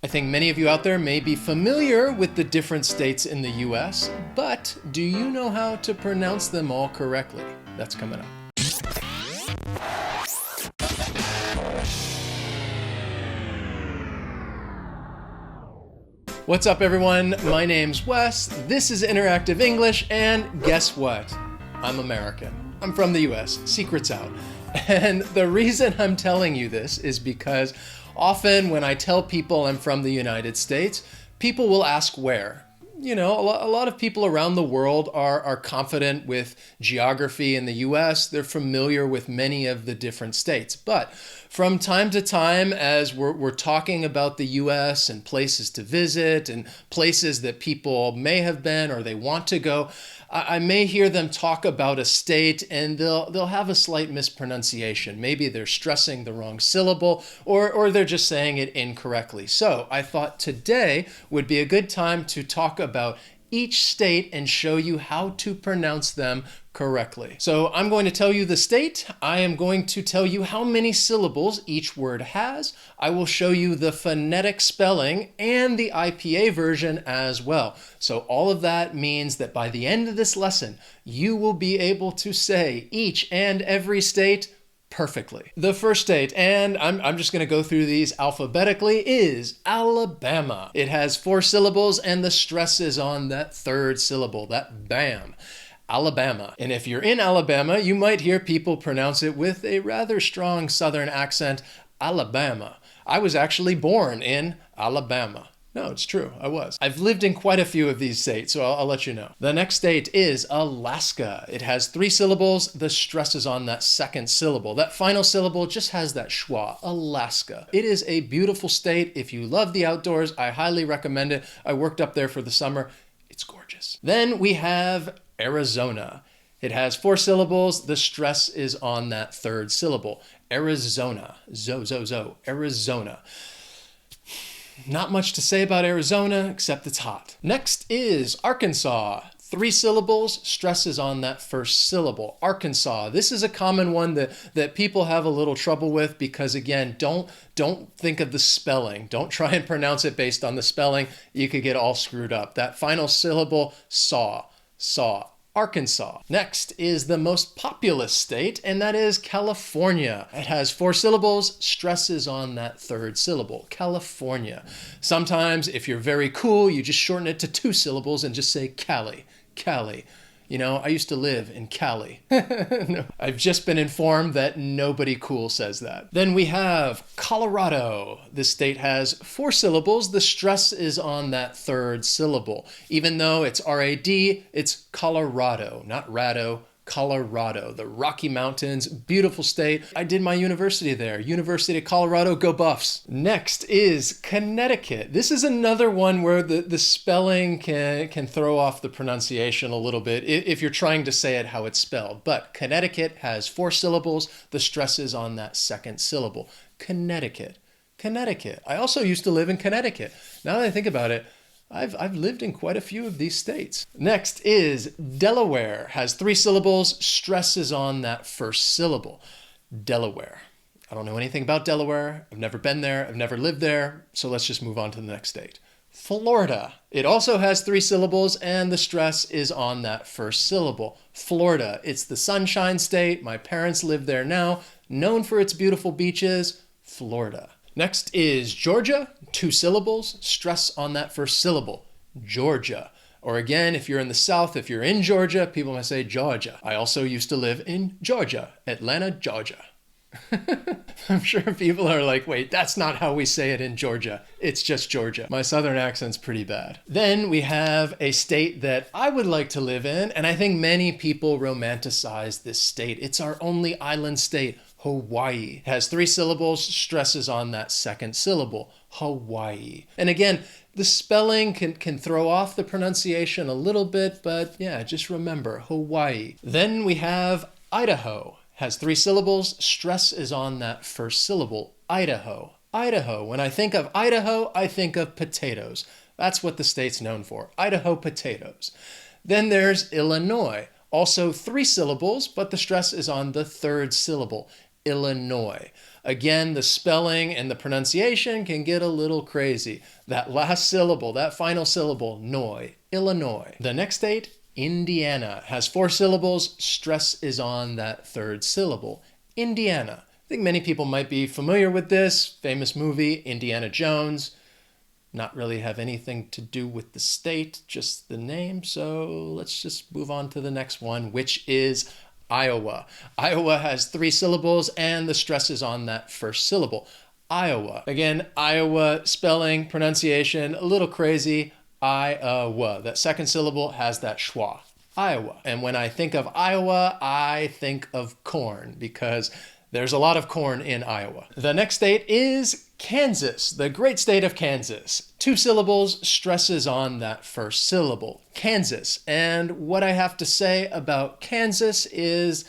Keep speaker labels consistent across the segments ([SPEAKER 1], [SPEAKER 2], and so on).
[SPEAKER 1] I think many of you out there may be familiar with the different states in the US, but do you know how to pronounce them all correctly? That's coming up. What's up, everyone? My name's Wes. This is Interactive English, and guess what? I'm American. I'm from the US. Secret's out. And the reason I'm telling you this is because often when I tell people I'm from the United States, people will ask where. You know, a lot of people around the world are confident with geography in the US. They're familiar with many of the different states. But from time to time, as we're talking about the US and places to visit and places that people may have been or they want to go, I may hear them talk about a state and they'll have a slight mispronunciation. Maybe they're stressing the wrong syllable or they're just saying it incorrectly. So I thought today would be a good time to talk about each state and show you how to pronounce them correctly. So I'm going to tell you the state. I am going to tell you how many syllables each word has. I will show you the phonetic spelling and the IPA version as well. So all of that means that by the end of this lesson, you will be able to say each and every state perfectly. The first state, and I'm just going to go through these alphabetically, is Alabama. It has 4 syllables and the stress is on that third syllable, that BAM. Alabama. And if you're in Alabama, you might hear people pronounce it with a rather strong southern accent, Alabama. I was actually born in Alabama. No, it's true. I was. I've lived in quite a few of these states, so I'll let you know. The next state is Alaska. It has 3 syllables. The stress is on that second syllable. That final syllable just has that schwa, Alaska. It is a beautiful state. If you love the outdoors, I highly recommend it. I worked up there for the summer. It's gorgeous. Then we have Arizona. It has 4 syllables. The stress is on that third syllable. Arizona. Arizona. Not much to say about Arizona, except it's hot. Next is Arkansas. 3 syllables, stress is on that first syllable. Arkansas. This is a common one that people have a little trouble with because, again, don't think of the spelling. Don't try and pronounce it based on the spelling. You could get all screwed up. That final syllable, saw. Arkansas. Next is the most populous state, and that is California. It has 4 syllables, stress is on that third syllable, California. Sometimes, if you're very cool, you just shorten it to 2 syllables and just say Cali. You know, I used to live in Cali. No, I've just been informed that nobody cool says that. Then we have Colorado. This state has 4 syllables. The stress is on that third syllable. Even though it's R-A-D, it's Colorado, not Rado. Colorado, the Rocky Mountains, beautiful state. I did my university there. University of Colorado, go Buffs. Next is Connecticut. This is another one where the spelling can throw off the pronunciation a little bit if you're trying to say it how it's spelled. But Connecticut has 4 syllables. The stress is on that second syllable. Connecticut. I also used to live in Connecticut. Now that I think about it, I've lived in quite a few of these states. Next is Delaware. Has 3 syllables. Stress is on that first syllable. Delaware. I don't know anything about Delaware. I've never been there. I've never lived there. So let's just move on to the next state. Florida. It also has 3 syllables and the stress is on that first syllable. Florida. It's the Sunshine State. My parents live there now. Known for its beautiful beaches. Florida. Next is Georgia, 2 syllables, stress on that first syllable, Georgia. Or again, if you're in the South, if you're in Georgia, people might say Georgia. I also used to live in Georgia, Atlanta, Georgia. I'm sure people are like, wait, that's not how we say it in Georgia. It's just Georgia. My Southern accent's pretty bad. Then we have a state that I would like to live in, and I think many people romanticize this state. It's our only island state, Hawaii. It has 3 syllables, stresses on that second syllable, Hawaii. And again, the spelling can throw off the pronunciation a little bit, but yeah, just remember, Hawaii. Then we have Idaho. Has 3 syllables, stress is on that first syllable, Idaho. When I think of Idaho, I think of potatoes. That's what the state's known for, Idaho potatoes. Then there's Illinois. Also 3 syllables, but the stress is on the third syllable, Illinois. Again, the spelling and the pronunciation can get a little crazy. That last syllable, that final syllable, noi, Illinois. The next state, Indiana, has 4 syllables. Stress is on that third syllable. Indiana. I think many people might be familiar with this famous movie, Indiana Jones. Not really have anything to do with the state, just the name. So let's just move on to the next one, which is Iowa. Iowa has 3 syllables and the stress is on that first syllable. Iowa. Again, Iowa spelling, pronunciation, a little crazy. Iowa. That second syllable has that schwa. Iowa. And when I think of Iowa, I think of corn because there's a lot of corn in Iowa. The next state is Kansas, the great state of Kansas. 2 syllables, stresses on that first syllable. Kansas. And what I have to say about Kansas is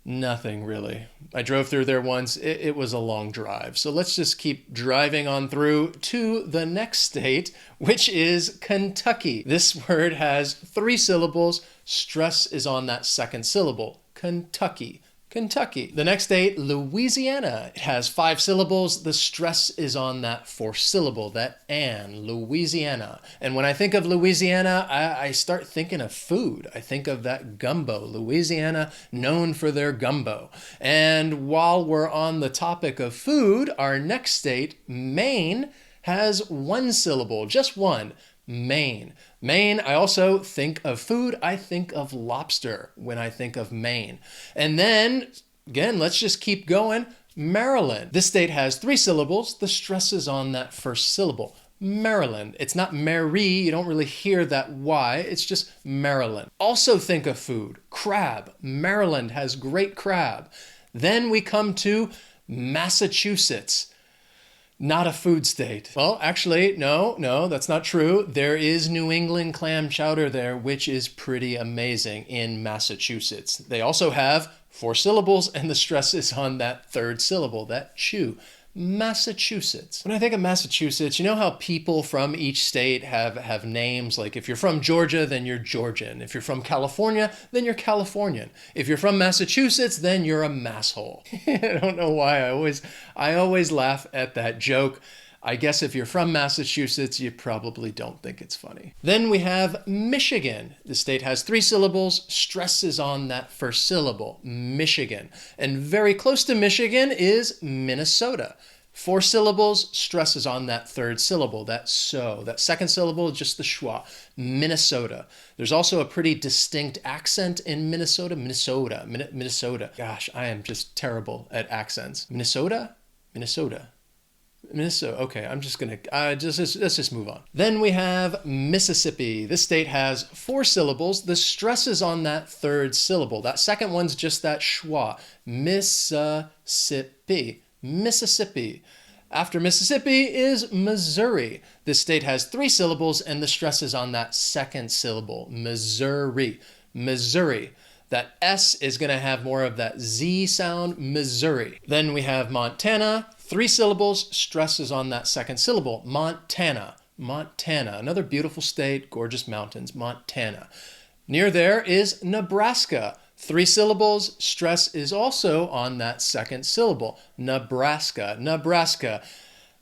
[SPEAKER 1] nothing really. I drove through there once. It was a long drive. So let's just keep driving on through to the next state, which is Kentucky. This word has 3 syllables. Stress is on that second syllable. Kentucky. Kentucky. The next state, Louisiana. It has 5 syllables. The stress is on that 4th syllable, that an, Louisiana. And when I think of Louisiana, I start thinking of food. I think of that gumbo. Louisiana, known for their gumbo. And while we're on the topic of food, our next state, Maine, has 1 syllable, just 1. Maine. Maine, I also think of food. I think of lobster when I think of Maine. And then, again, let's just keep going. Maryland. This state has 3 syllables. The stress is on that first syllable. Maryland. It's not Mary. You don't really hear that Y. It's just Maryland. Also think of food. Crab. Maryland has great crab. Then we come to Massachusetts. Not a food state. Well, actually, no, that's not true. There is New England clam chowder there, which is pretty amazing in Massachusetts. They also have 4 syllables, and the stress is on that 3rd syllable, that chew. Massachusetts. When I think of Massachusetts, you know how people from each state have names? Like if you're from Georgia, then you're Georgian. If you're from California, then you're Californian. If you're from Massachusetts, then you're a masshole. I don't know why. I always laugh at that joke. I guess if you're from Massachusetts, you probably don't think it's funny. Then we have Michigan. The state has 3 syllables. Stress is on that first syllable, Michigan. And very close to Michigan is Minnesota. 4 syllables, stress is on that 3rd syllable, that so. That 2nd syllable is just the schwa, Minnesota. There's also a pretty distinct accent in Minnesota. Minnesota. Gosh, I am just terrible at accents. Minnesota. Okay, I'm just gonna, let's just move on. Then we have Mississippi. This state has 4 syllables. The stress is on that 3rd syllable. That second one's just that schwa. Mississippi. After Mississippi is Missouri. This state has 3 syllables and the stress is on that 2nd syllable. Missouri. That S is gonna have more of that Z sound, Missouri. Then we have Montana. 3 syllables, stress is on that 2nd syllable. Montana. Another beautiful state, gorgeous mountains, Montana. Near there is Nebraska. 3 syllables, stress is also on that 2nd syllable. Nebraska.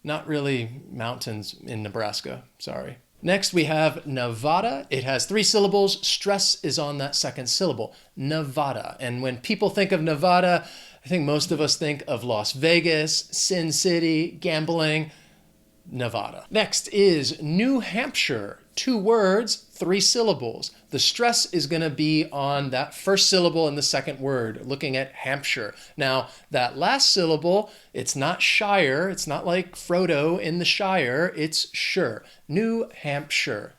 [SPEAKER 1] Not really mountains in Nebraska, sorry. Next we have Nevada. It has 3 syllables, stress is on that 2nd syllable. Nevada. And when people think of Nevada, I think most of us think of Las Vegas, Sin City, gambling, Nevada. Next is New Hampshire. 2 words, 3 syllables. The stress is going to be on that first syllable in the second word, looking at Hampshire. Now, that last syllable, it's not Shire. It's not like Frodo in the Shire. It's sure. New Hampshire.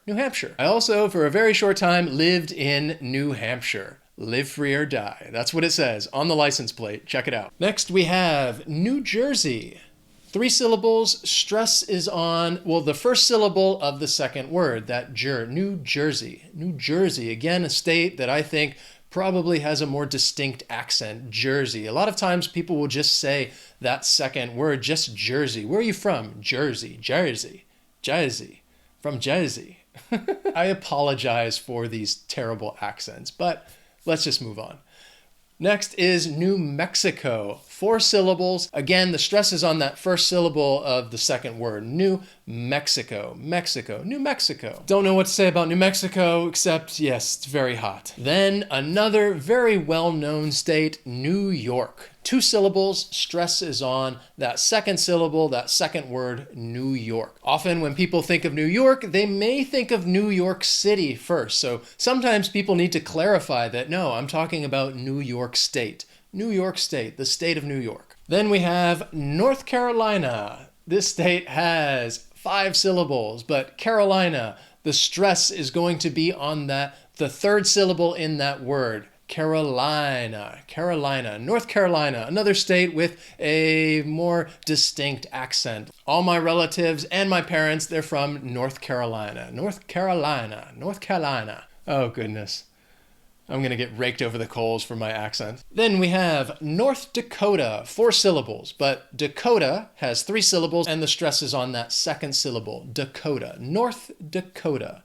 [SPEAKER 1] I also, for a very short time, lived in New Hampshire. Live free or die. That's what it says on the license plate. Check it out. Next, we have New Jersey. 3 syllables. Stress is on, well, the first syllable of the second word, that New Jersey. Again, a state that I think probably has a more distinct accent, Jersey. A lot of times people will just say that second word, just Jersey. Where are you from? Jersey. From Jersey. I apologize for these terrible accents, but let's just move on. Next is New Mexico. 4 syllables. Again, the stress is on that first syllable of the second word. New Mexico. Mexico. New Mexico. Don't know what to say about New Mexico, except, yes, it's very hot. Then another very well-known state, New York. 2 syllables, stress is on that second syllable, that second word, New York. Often when people think of New York, they may think of New York City first. So sometimes people need to clarify that, no, I'm talking about New York State. New York State, the state of New York. Then we have North Carolina. This state has 5 syllables, but Carolina, the stress is going to be on the third syllable in that word. Carolina, Carolina, North Carolina, another state with a more distinct accent. All my relatives and my parents, they're from North Carolina. North Carolina, North Carolina. Oh, goodness. I'm going to get raked over the coals for my accent. Then we have North Dakota, 4 syllables, but Dakota has 3 syllables and the stress is on that second syllable, Dakota, North Dakota.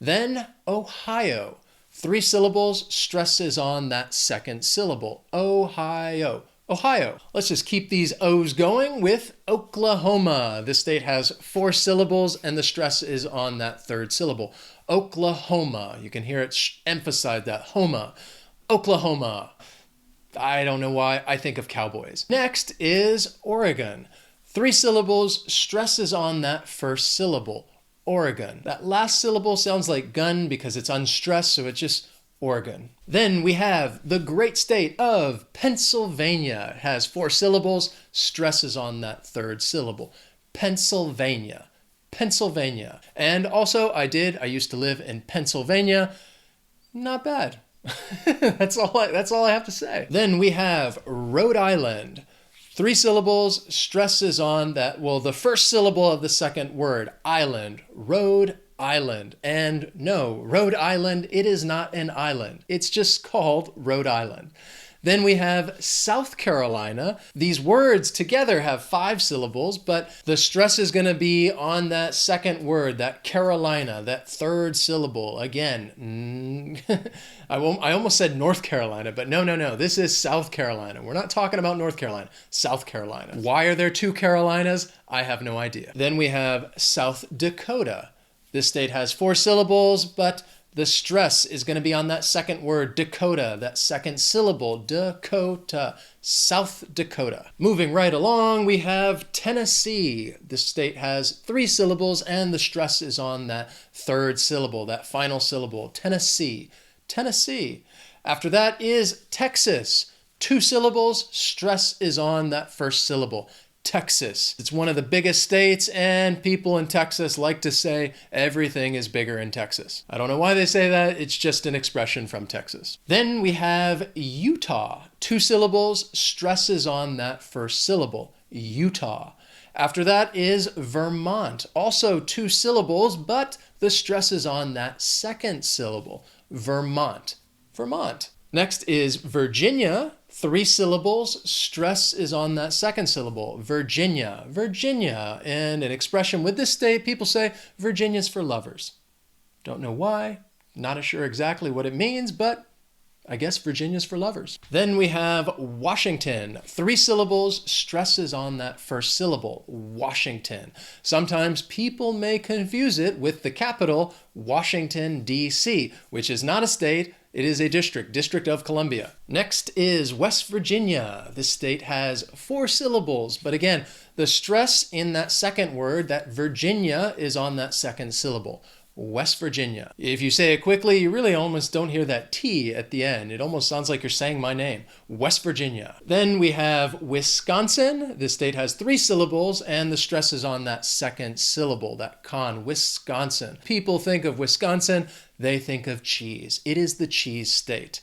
[SPEAKER 1] Then Ohio, 3 syllables, stress is on that second syllable, Ohio. Ohio. Let's just keep these O's going with Oklahoma. This state has 4 syllables and the stress is on that third syllable. Oklahoma. You can hear it emphasize that. Homa. Oklahoma. I don't know why. I think of cowboys. Next is Oregon. 3 syllables, stress is on that first syllable. Oregon. That last syllable sounds like gun because it's unstressed, so it's just Oregon. Then we have the great state of Pennsylvania. It has 4 syllables, stress is on that third syllable. Pennsylvania. Pennsylvania. And also I used to live in Pennsylvania. Not bad. That's all I have to say. Then we have Rhode Island. 3 syllables, stress is on that, the first syllable of the second word, island, Rhode Island. And no, Rhode Island, it is not an island. It's just called Rhode Island. Then we have South Carolina. These words together have 5 syllables, but the stress is going to be on that second word, that Carolina, that third syllable. Again, I almost said North Carolina, but no. This is South Carolina. We're not talking about North Carolina, South Carolina. Why are there 2 Carolinas? I have no idea. Then we have South Dakota. This state has 4 syllables, but the stress is going to be on that second word, Dakota, that second syllable, Dakota, South Dakota. Moving right along, we have Tennessee. This state has 3 syllables and the stress is on that third syllable, that final syllable, Tennessee, Tennessee. After that is Texas. 2 syllables, stress is on that first syllable, Texas. It's one of the biggest states, and people in Texas like to say everything is bigger in Texas. I don't know why they say that. It's just an expression from Texas. Then we have Utah. 2 syllables, stress is on that first syllable, Utah. After that is Vermont. Also 2 syllables, but the stress is on that second syllable, Vermont, Vermont. Next is Virginia. 3 syllables, stress is on that second syllable, Virginia, Virginia. And an expression with this state, people say Virginia's for lovers. Don't know why, not sure exactly what it means, but I guess Virginia's for lovers. Then we have Washington. 3 syllables, stress is on that first syllable, Washington. Sometimes people may confuse it with the capital, Washington, D.C., which is not a state. It is a district, District of Columbia. Next is West Virginia. This state has 4 syllables, but again, the stress in that second word, that Virginia, is on that second syllable, West Virginia. If you say it quickly, you really almost don't hear that T at the end. It almost sounds like you're saying my name, West Virginia. Then we have Wisconsin. This state has 3 syllables, and the stress is on that second syllable, that con, Wisconsin. People think of Wisconsin, they think of cheese. It is the cheese state.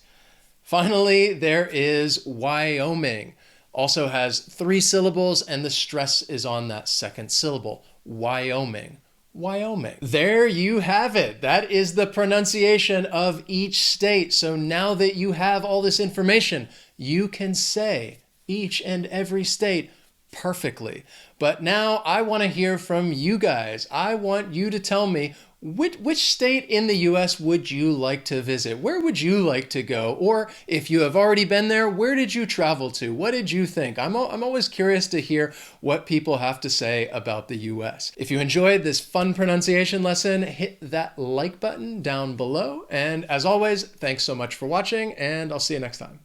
[SPEAKER 1] Finally, there is Wyoming. Also has 3 syllables, and the stress is on that second syllable, Wyoming. Wyoming. There you have it. That is the pronunciation of each state. So now that you have all this information, you can say each and every state perfectly. But now I want to hear from you guys. I want you to tell me which state in the US would you like to visit? Where would you like to go? Or if you have already been there, where did you travel to? What did you think? I'm always curious to hear what people have to say about the US. If you enjoyed this fun pronunciation lesson, hit that like button down below. And as always, thanks so much for watching, and I'll see you next time.